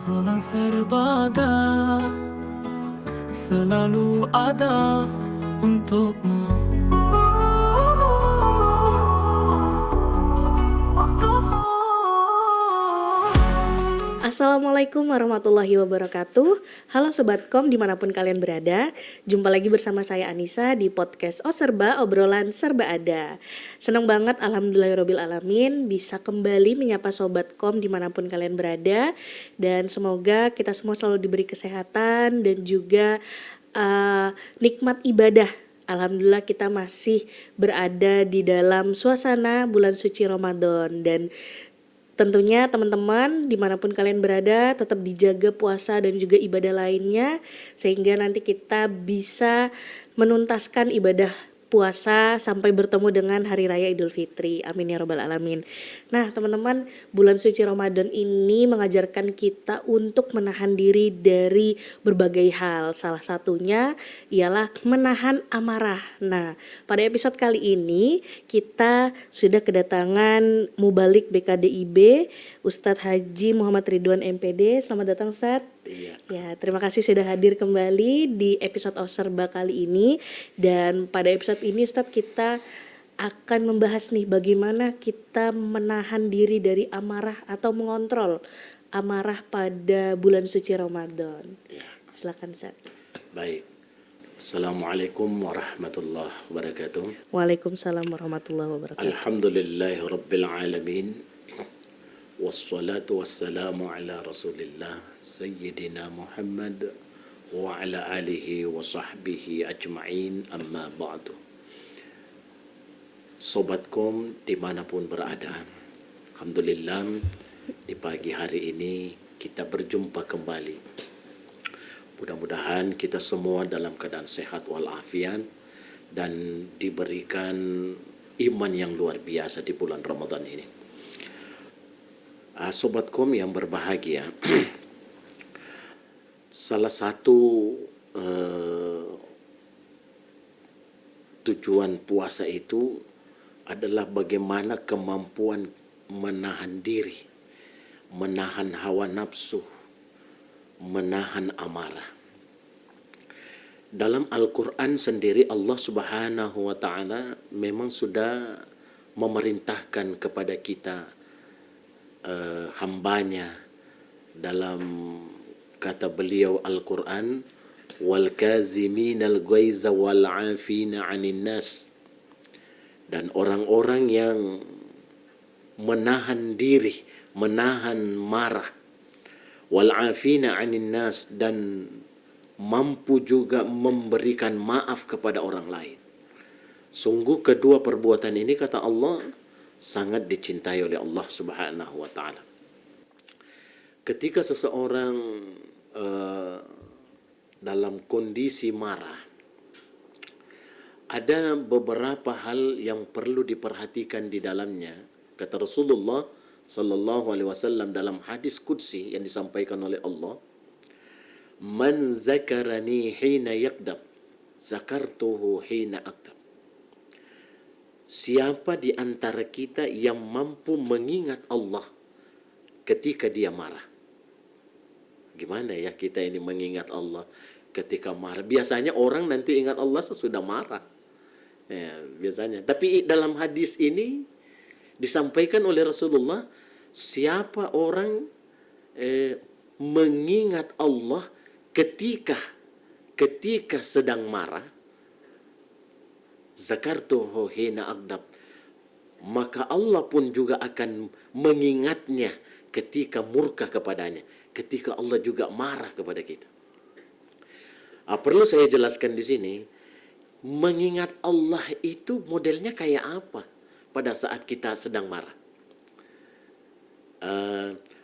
obrolan serbada selalu ada untukmu. Assalamualaikum warahmatullahi wabarakatuh. Halo Sobatkom dimanapun kalian berada. Jumpa lagi bersama saya Anissa di podcast Serba, obrolan serba ada. Senang banget alhamdulillahirobbilalamin bisa kembali menyapa Sobatkom dimanapun kalian berada. Dan semoga kita semua selalu diberi kesehatan dan juga nikmat ibadah. Alhamdulillah kita masih berada di dalam suasana bulan suci Ramadan. Dan tentunya teman-teman dimanapun kalian berada tetap dijaga puasa dan juga ibadah lainnya sehingga nanti kita bisa menuntaskan ibadah puasa sampai bertemu dengan Hari Raya Idul Fitri. Amin ya robbal alamin. Nah teman-teman, bulan suci Ramadan ini mengajarkan kita untuk menahan diri dari berbagai hal. Salah satunya ialah menahan amarah. Nah pada episode kali ini kita sudah kedatangan Mubalik BKDIB Ustadz Haji Muhammad Ridwan MPD. Selamat datang Ustadz. Iya. Ya, terima kasih sudah hadir kembali di episode Serba kali ini. Dan pada episode ini Ustadz kita akan membahas nih bagaimana kita menahan diri dari amarah atau mengontrol amarah pada bulan suci Ramadan. Ya. Silakan Ustadz. Baik. Assalamualaikum warahmatullahi wabarakatuh. Waalaikumsalam warahmatullahi wabarakatuh. Alhamdulillahi rabbil alamin. Wassalatu wassalamu ala rasulillah Sayyidina Muhammad wa ala alihi wa sahbihi ajma'in, amma ba'du. Sobatkom dimanapun berada, alhamdulillah di pagi hari ini kita berjumpa kembali. Mudah-mudahan kita semua dalam keadaan sehat walafiat dan diberikan iman yang luar biasa di bulan Ramadan ini. Sobatkom yang berbahagia, salah satu tujuan puasa itu adalah bagaimana kemampuan menahan diri, menahan hawa nafsu, menahan amarah. Dalam Al-Quran sendiri Allah Subhanahu wa Ta'ala memang sudah memerintahkan kepada kita hambanya dalam kata beliau Al-Quran, wal kaziminal ghaiza wal afina 'anil nas, dan orang-orang yang menahan diri, menahan marah, wal afina 'anil nas, dan mampu juga memberikan maaf kepada orang lain. Sungguh kedua perbuatan ini kata Allah sangat dicintai oleh Allah Subhanahu wa Ta'ala. Ketika seseorang dalam kondisi marah, ada beberapa hal yang perlu diperhatikan di dalamnya. Kata Rasulullah sallallahu alaihi wasallam dalam hadis qudsi yang disampaikan oleh Allah, "Man zakarani hina yakdab, zakartuhu hina aktab." Siapa di antara kita yang mampu mengingat Allah ketika dia marah? Gimana ya kita ini mengingat Allah ketika marah? Biasanya orang nanti ingat Allah sesudah marah. Ya, biasanya. Tapi dalam hadis ini disampaikan oleh Rasulullah, siapa orang mengingat Allah ketika sedang marah, zakartuhu hina aghdab, maka Allah pun juga akan mengingatnya ketika murka kepadanya, ketika Allah juga marah kepada kita. Perlu saya jelaskan di sini, mengingat Allah itu modelnya kayak apa pada saat kita sedang marah?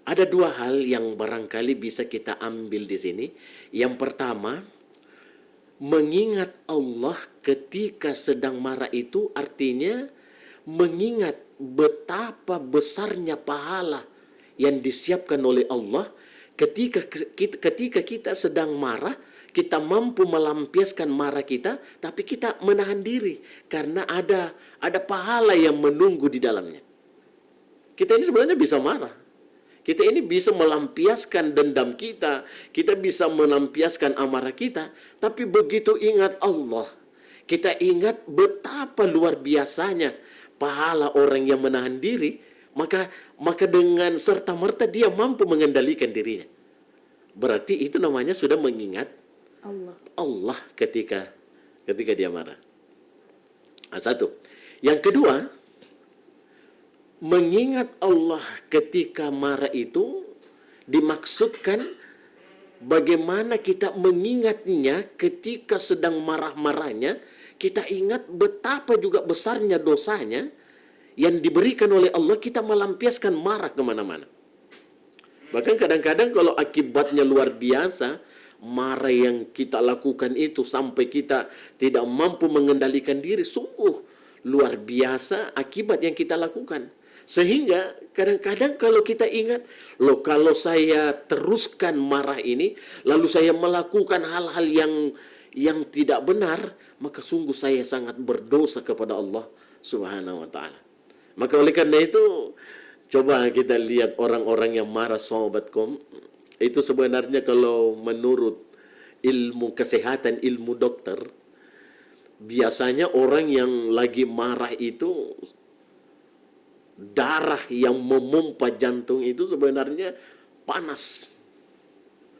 Ada dua hal yang barangkali bisa kita ambil di sini. Yang pertama, mengingat Allah ketika sedang marah itu artinya mengingat betapa besarnya pahala yang disiapkan oleh Allah ketika kita sedang marah. Kita mampu melampiaskan marah kita, tapi kita menahan diri karena ada pahala yang menunggu di dalamnya. Kita ini sebenarnya bisa marah. Kita ini bisa melampiaskan dendam kita, kita bisa melampiaskan amarah kita, tapi begitu ingat Allah, kita ingat betapa luar biasanya pahala orang yang menahan diri, maka dengan serta-merta dia mampu mengendalikan dirinya. Berarti itu namanya sudah mengingat Allah ketika dia marah. Nah, satu. Yang kedua, mengingat Allah ketika marah itu dimaksudkan bagaimana kita mengingatnya ketika sedang marah-marahnya, kita ingat betapa juga besarnya dosanya yang diberikan oleh Allah, kita melampiaskan marah kemana-mana. Bahkan kadang-kadang kalau akibatnya luar biasa, marah yang kita lakukan itu sampai kita tidak mampu mengendalikan diri, sungguh luar biasa akibat yang kita lakukan. Sehingga kadang-kadang kalau kita ingat, loh kalau saya teruskan marah ini, lalu saya melakukan hal-hal yang tidak benar, maka sungguh saya sangat berdosa kepada Allah Subhanahu wa taala. Maka oleh karena itu, coba kita lihat orang-orang yang marah, sahabatkom, itu sebenarnya kalau menurut ilmu kesehatan, ilmu dokter, biasanya orang yang lagi marah itu, darah yang memompa jantung itu sebenarnya panas.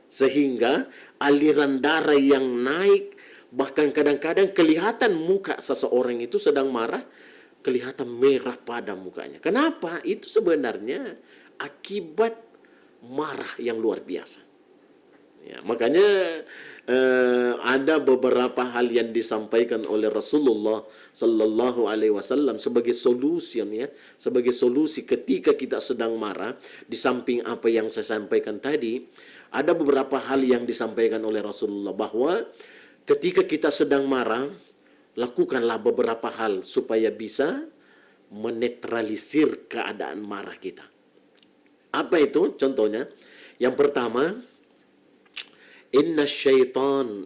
Sehingga aliran darah yang naik, bahkan kadang-kadang kelihatan muka seseorang itu sedang marah, kelihatan merah pada mukanya. Kenapa? Itu sebenarnya akibat marah yang luar biasa. Ya, makanya ada beberapa hal yang disampaikan oleh Rasulullah Sallallahu Alaihi Wasallam sebagai solusi, ya, sebagai solusi ketika kita sedang marah. Di samping apa yang saya sampaikan tadi, ada beberapa hal yang disampaikan oleh Rasulullah bahwa ketika kita sedang marah, lakukanlah beberapa hal supaya bisa menetralisir keadaan marah kita. Apa itu? Contohnya, yang pertama, inna syaitan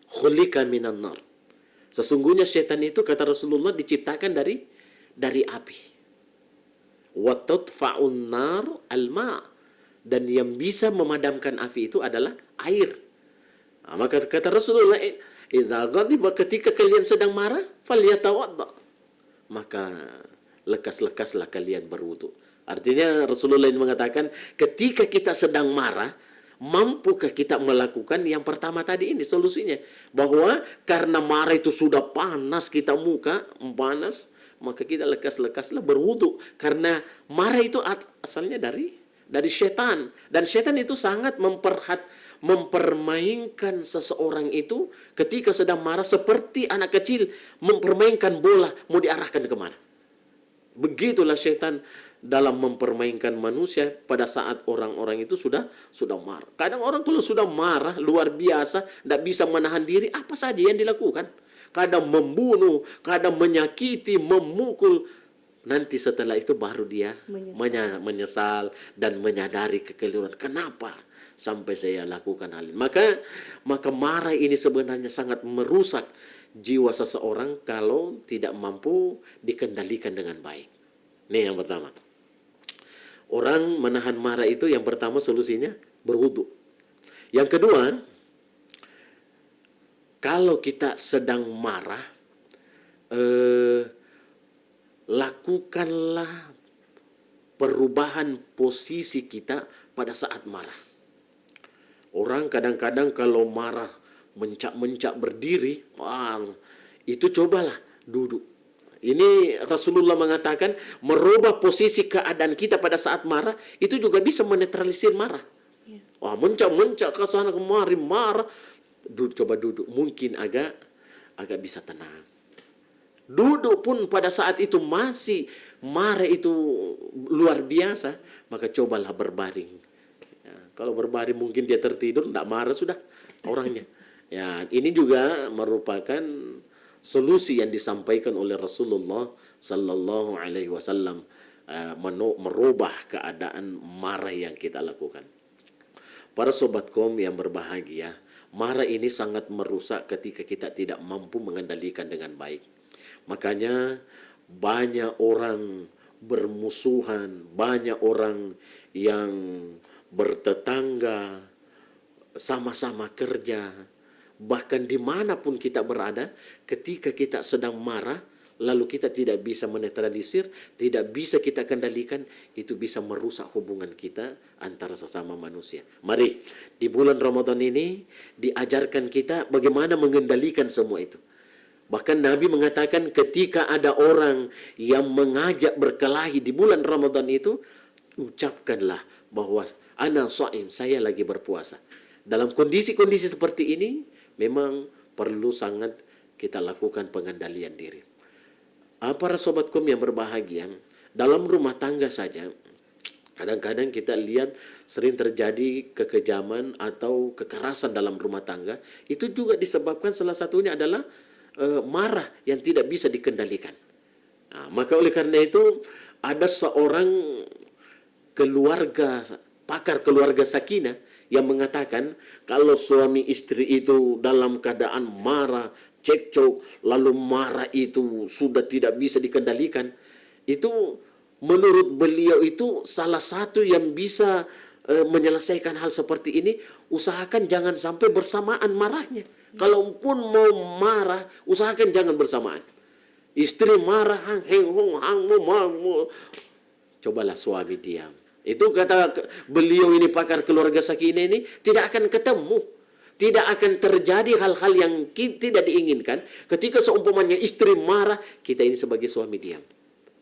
khulika minan nar. Sesungguhnya syaitan itu, kata Rasulullah, diciptakan dari api. Wa tudfa'un nar al-ma'. Dan yang bisa memadamkan api itu adalah air. Nah, maka kata Rasulullah, iza ghadiba, ketika kalian sedang marah, falyatawadda, maka lekas-lekaslah kalian berwudu. Artinya Rasulullah ini mengatakan, ketika kita sedang marah, mampukah kita melakukan yang pertama tadi ini solusinya? Bahwa karena marah itu sudah panas, kita muka panas, maka kita lekas-lekaslah berwudu. Karena marah itu asalnya dari syaitan. Dan syaitan itu sangat mempermainkan seseorang itu ketika sedang marah, seperti anak kecil mempermainkan bola, mau diarahkan kemana. Begitulah syaitan dalam mempermainkan manusia pada saat orang-orang itu sudah marah. Kadang orang kalau sudah marah luar biasa, tidak bisa menahan diri, apa saja yang dilakukan. Kadang membunuh, kadang menyakiti, memukul. Nanti setelah itu baru dia menyesal dan menyadari kekeliruan. Kenapa sampai saya lakukan hal ini? Maka marah ini sebenarnya sangat merusak jiwa seseorang kalau tidak mampu dikendalikan dengan baik. Ini yang pertama. Orang menahan marah itu yang pertama solusinya berwudu. Yang kedua, kalau kita sedang marah, lakukanlah perubahan posisi kita pada saat marah. Orang kadang-kadang kalau marah mencak-mencak berdiri, itu cobalah duduk. Ini Rasulullah mengatakan merubah posisi keadaan kita pada saat marah itu juga bisa menetralisir marah. Mencak-mencak ke sana kemari marah, coba duduk, mungkin agak bisa tenang. Duduk pun pada saat itu masih marah itu luar biasa, maka cobalah berbaring. Ya, kalau berbaring mungkin dia tertidur, tidak marah sudah orangnya. Ya, ini juga merupakan solusi yang disampaikan oleh Rasulullah Sallallahu Alaihi Wasallam, merubah keadaan marah yang kita lakukan. Para sobatkom yang berbahagia, marah ini sangat merusak ketika kita tidak mampu mengendalikan dengan baik. Makanya banyak orang bermusuhan, banyak orang yang bertetangga, sama-sama kerja, bahkan dimanapun kita berada, ketika kita sedang marah, lalu kita tidak bisa menetralisir, tidak bisa kita kendalikan, itu bisa merusak hubungan kita antara sesama manusia. Mari, di bulan Ramadan ini diajarkan kita bagaimana mengendalikan semua itu. Bahkan Nabi mengatakan ketika ada orang yang mengajak berkelahi di bulan Ramadan itu, ucapkanlah bahwa ana shaim, saya lagi berpuasa. Dalam kondisi-kondisi seperti ini, memang perlu sangat kita lakukan pengendalian diri. Para sobatkum yang berbahagia, dalam rumah tangga saja, kadang-kadang kita lihat sering terjadi kekejaman atau kekerasan dalam rumah tangga. Itu juga disebabkan salah satunya adalah marah yang tidak bisa dikendalikan. Maka oleh karena itu ada seorang pakar keluarga sakinah yang mengatakan kalau suami istri itu dalam keadaan marah, cekcok, lalu marah itu sudah tidak bisa dikendalikan, itu menurut beliau itu salah satu yang bisa menyelesaikan hal seperti ini, usahakan jangan sampai bersamaan marahnya. Kalaupun mau marah, usahakan jangan bersamaan. Istri marah, cobalah suami diam. Itu kata beliau ini, pakar keluarga sakinah ini, tidak akan ketemu. Tidak akan terjadi hal-hal yang tidak diinginkan. Ketika seumpamanya istri marah, kita ini sebagai suami diam.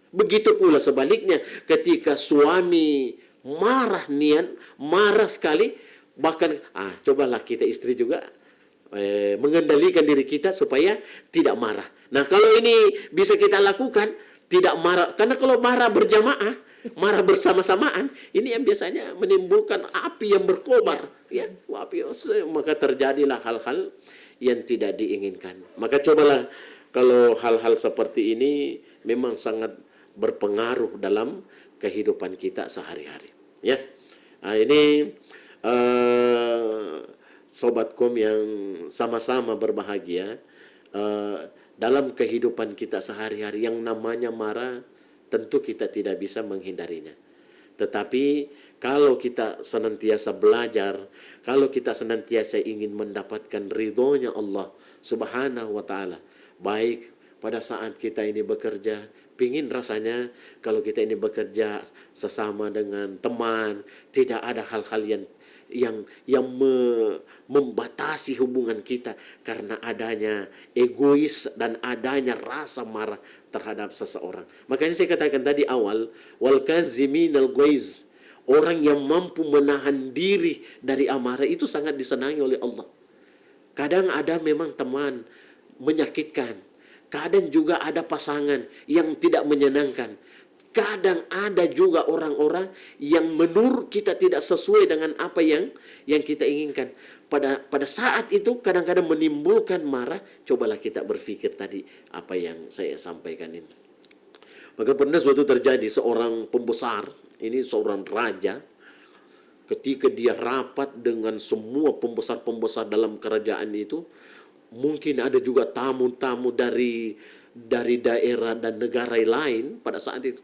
Begitu pula sebaliknya, ketika suami marah marah sekali, bahkan cobalah kita istri juga mengendalikan diri kita supaya tidak marah. Nah, kalau ini bisa kita lakukan, tidak marah, karena kalau marah berjamaah, marah bersama-samaan, ini yang biasanya menimbulkan api yang berkobar, ya, maka terjadilah hal-hal yang tidak diinginkan. Maka cobalah kalau hal-hal seperti ini memang sangat berpengaruh dalam kehidupan kita sehari-hari, ya. Ini sobatkom yang sama-sama berbahagia, dalam kehidupan kita sehari-hari yang namanya marah, tentu kita tidak bisa menghindarinya. Tetapi kalau kita senantiasa belajar, kalau kita senantiasa ingin mendapatkan ridhonya Allah Subhanahu wa ta'ala, baik pada saat kita ini bekerja, pingin rasanya kalau kita ini bekerja sesama dengan teman, tidak ada hal-hal yang membatasi hubungan kita karena adanya egois dan adanya rasa marah terhadap seseorang. Makanya saya katakan tadi awal, wal kaziminal ghaiz, orang yang mampu menahan diri dari amarah itu sangat disenangi oleh Allah. Kadang ada memang teman menyakitkan, kadang juga ada pasangan yang tidak menyenangkan. Kadang ada juga orang-orang yang menurut kita tidak sesuai dengan apa yang kita inginkan. Pada saat itu kadang-kadang menimbulkan marah. Cobalah kita berpikir tadi apa yang saya sampaikan ini. Maka pernah suatu terjadi seorang pembesar, ini seorang raja, ketika dia rapat dengan semua pembesar-pembesar dalam kerajaan itu, mungkin ada juga tamu-tamu dari daerah dan negara lain pada saat itu.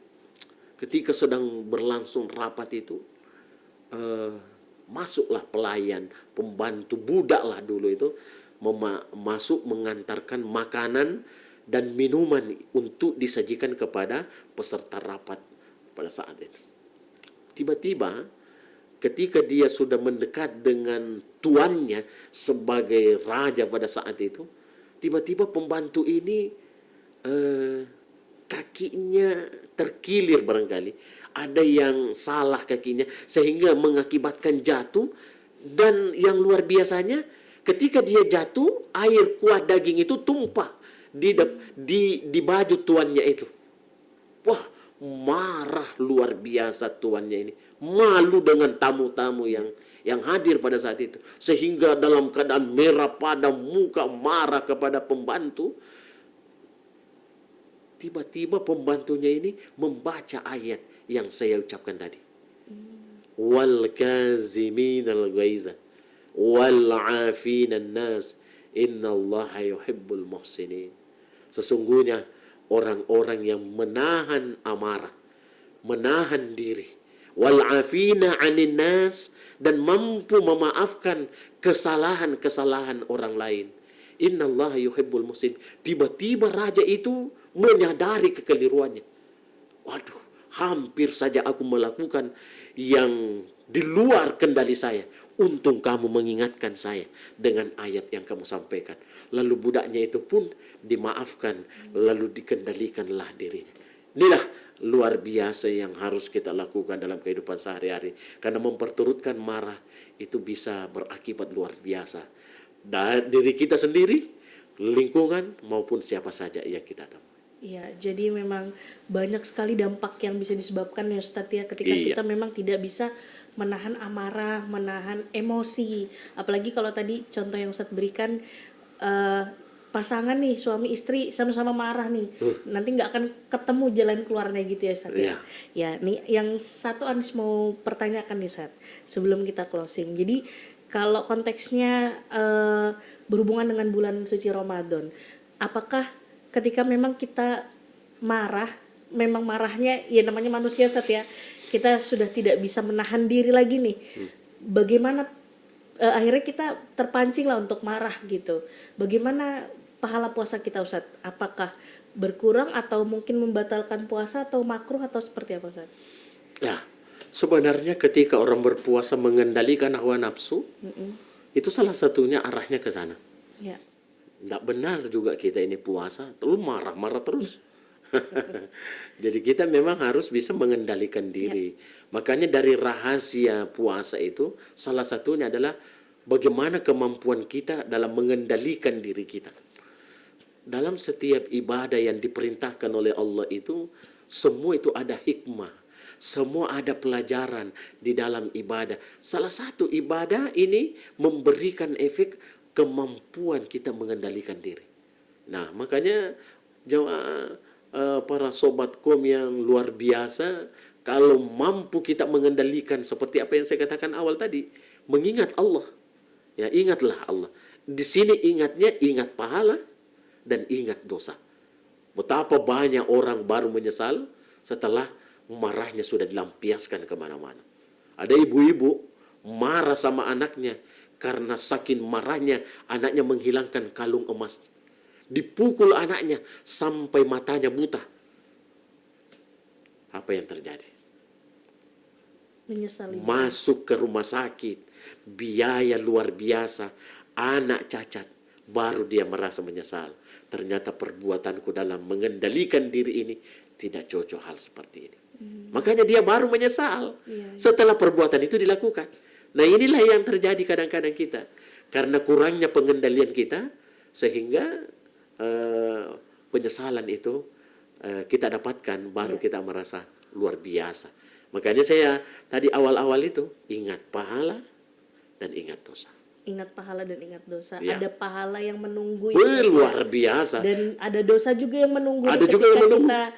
Ketika sedang berlangsung rapat itu, masuklah pelayan, pembantu, budak lah dulu itu, masuk mengantarkan makanan dan minuman untuk disajikan kepada peserta rapat pada saat itu. Tiba-tiba ketika dia sudah mendekat dengan tuannya sebagai raja pada saat itu, tiba-tiba pembantu ini kakinya terkilir barangkali. Ada yang salah kakinya sehingga mengakibatkan jatuh. Dan yang luar biasanya, ketika dia jatuh, air kuah daging itu tumpah di baju tuannya itu. Wah, marah luar biasa tuannya ini. Malu dengan tamu-tamu yang hadir pada saat itu. Sehingga dalam keadaan merah pada muka, marah kepada pembantu. Tiba-tiba pembantunya ini membaca ayat yang saya ucapkan tadi. Wal kaziminal ghaiza wal 'afinan nas innallaha yuhibbul muhsinin. Sesungguhnya orang-orang yang menahan amarah menahan diri, wal afina 'anil nas, dan mampu memaafkan kesalahan-kesalahan orang lain. Innallaha yuhibbul muhsin. Tiba-tiba raja itu menyadari kekeliruannya. Waduh, hampir saja aku melakukan yang di luar kendali saya. Untung kamu mengingatkan saya dengan ayat yang kamu sampaikan. Lalu budaknya itu pun dimaafkan, lalu dikendalikanlah dirinya. Inilah luar biasa yang harus kita lakukan dalam kehidupan sehari-hari. Karena memperturutkan marah itu bisa berakibat luar biasa. Dari diri kita sendiri, lingkungan, maupun siapa saja yang kita temui. Iya, jadi memang banyak sekali dampak yang bisa disebabkan ya Ustadz ya, ketika Iya. kita memang tidak bisa menahan amarah, menahan emosi. Apalagi kalau tadi contoh yang Ustadz berikan, pasangan nih, suami istri sama-sama marah nih, nanti nggak akan ketemu jalan keluarnya gitu ya Ustadz ya. Iya. Ya, nih yang satu Anis mau pertanyakan nih Ustadz, sebelum kita closing. Jadi kalau konteksnya berhubungan dengan bulan suci Ramadan, apakah ketika memang kita marah, memang marahnya ya namanya manusia Ustadz ya, kita sudah tidak bisa menahan diri lagi nih, bagaimana akhirnya kita terpancing lah untuk marah gitu, bagaimana pahala puasa kita Ustadz? Apakah berkurang atau mungkin membatalkan puasa atau makruh atau seperti apa Ustadz? Ya, sebenarnya ketika orang berpuasa mengendalikan hawa nafsu, itu salah satunya arahnya ke sana. Ya. Tidak benar juga kita ini puasa, terus marah-marah terus. Jadi kita memang harus bisa mengendalikan diri. Makanya dari rahasia puasa itu, salah satunya adalah bagaimana kemampuan kita dalam mengendalikan diri kita. Dalam setiap ibadah yang diperintahkan oleh Allah itu, semua itu ada hikmah. Semua ada pelajaran di dalam ibadah. Salah satu ibadah ini memberikan efek kemampuan kita mengendalikan diri. Nah, makanya para sobatkom yang luar biasa, kalau mampu kita mengendalikan seperti apa yang saya katakan awal tadi, mengingat Allah. Ya, ingatlah Allah. Di sini ingatnya ingat pahala dan ingat dosa. Betapa banyak orang baru menyesal setelah marahnya sudah dilampiaskan kemana-mana. Ada ibu-ibu marah sama anaknya karena saking marahnya anaknya menghilangkan kalung emas. Dipukul anaknya sampai matanya buta. Apa yang terjadi? Menyesali. Masuk ke rumah sakit, biaya luar biasa, anak cacat, baru dia merasa menyesal. Ternyata perbuatanku dalam mengendalikan diri ini tidak cocok hal seperti ini. Makanya dia baru menyesal setelah perbuatan itu dilakukan. Nah, inilah yang terjadi kadang-kadang kita. Karena kurangnya pengendalian kita, sehingga penyesalan itu kita dapatkan, baru kita merasa luar biasa. Makanya saya tadi awal-awal itu ingat pahala dan ingat dosa. Ingat pahala dan ingat dosa. Ya. Ada pahala yang menunggu. Luar biasa. Dan ada dosa juga yang menunggu. Ada juga yang menunggu. Kita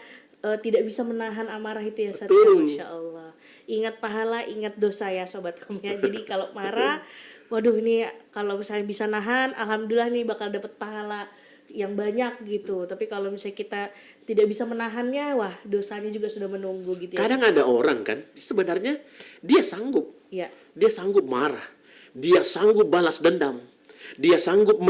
tidak bisa menahan amarah itu ya Ustaz. Masya Allah. Ingat pahala, ingat dosa ya Sobat Kom ya. Jadi kalau marah, waduh ini kalau misalnya bisa nahan, alhamdulillah nih bakal dapat pahala yang banyak gitu. Tapi kalau misalnya kita tidak bisa menahannya, wah dosanya juga sudah menunggu gitu ya. Kadang ada orang kan, sebenarnya dia sanggup. Ya. Dia sanggup marah. Dia sanggup balas dendam. Dia sanggup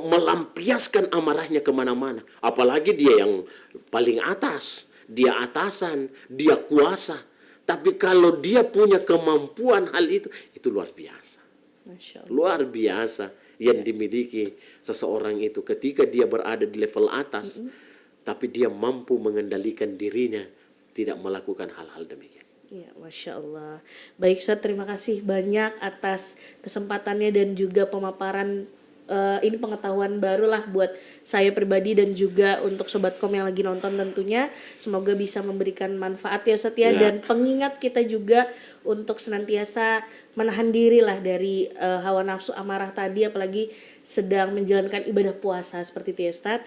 melampiaskan amarahnya kemana-mana. Apalagi dia yang paling atas. Dia atasan, dia kuasa. Tapi kalau dia punya kemampuan hal itu luar biasa. Masya Allah. Luar biasa yang dimiliki seseorang itu ketika dia berada di level atas. Tapi dia mampu mengendalikan dirinya, tidak melakukan hal-hal demikian. Ya, Masya Allah. Baik Ustaz, terima kasih banyak atas kesempatannya dan juga pemaparan ini pengetahuan baru lah buat saya pribadi dan juga untuk Sobat Kom yang lagi nonton tentunya. Semoga bisa memberikan manfaat ya Ustaz ya. Dan pengingat kita juga untuk senantiasa menahan diri lah dari hawa nafsu amarah tadi, apalagi sedang menjalankan ibadah puasa seperti itu ya Ustaz.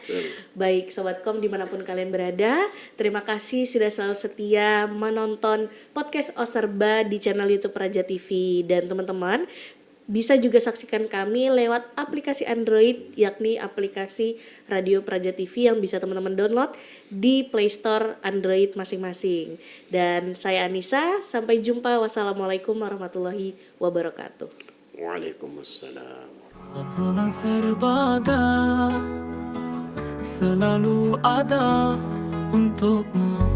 Baik Sobat Kom dimanapun kalian berada, terima kasih sudah selalu setia menonton podcast Oserba di channel YouTube Raja TV. Dan teman-teman, Bisa juga saksikan kami lewat aplikasi Android, yakni aplikasi Radio Praja TV yang bisa teman-teman download di Play Store Android masing-masing. Dan saya Anissa, sampai jumpa. Wassalamualaikum warahmatullahi wabarakatuh. Waalaikumsalam. Obrolan serbada selalu ada untukmu.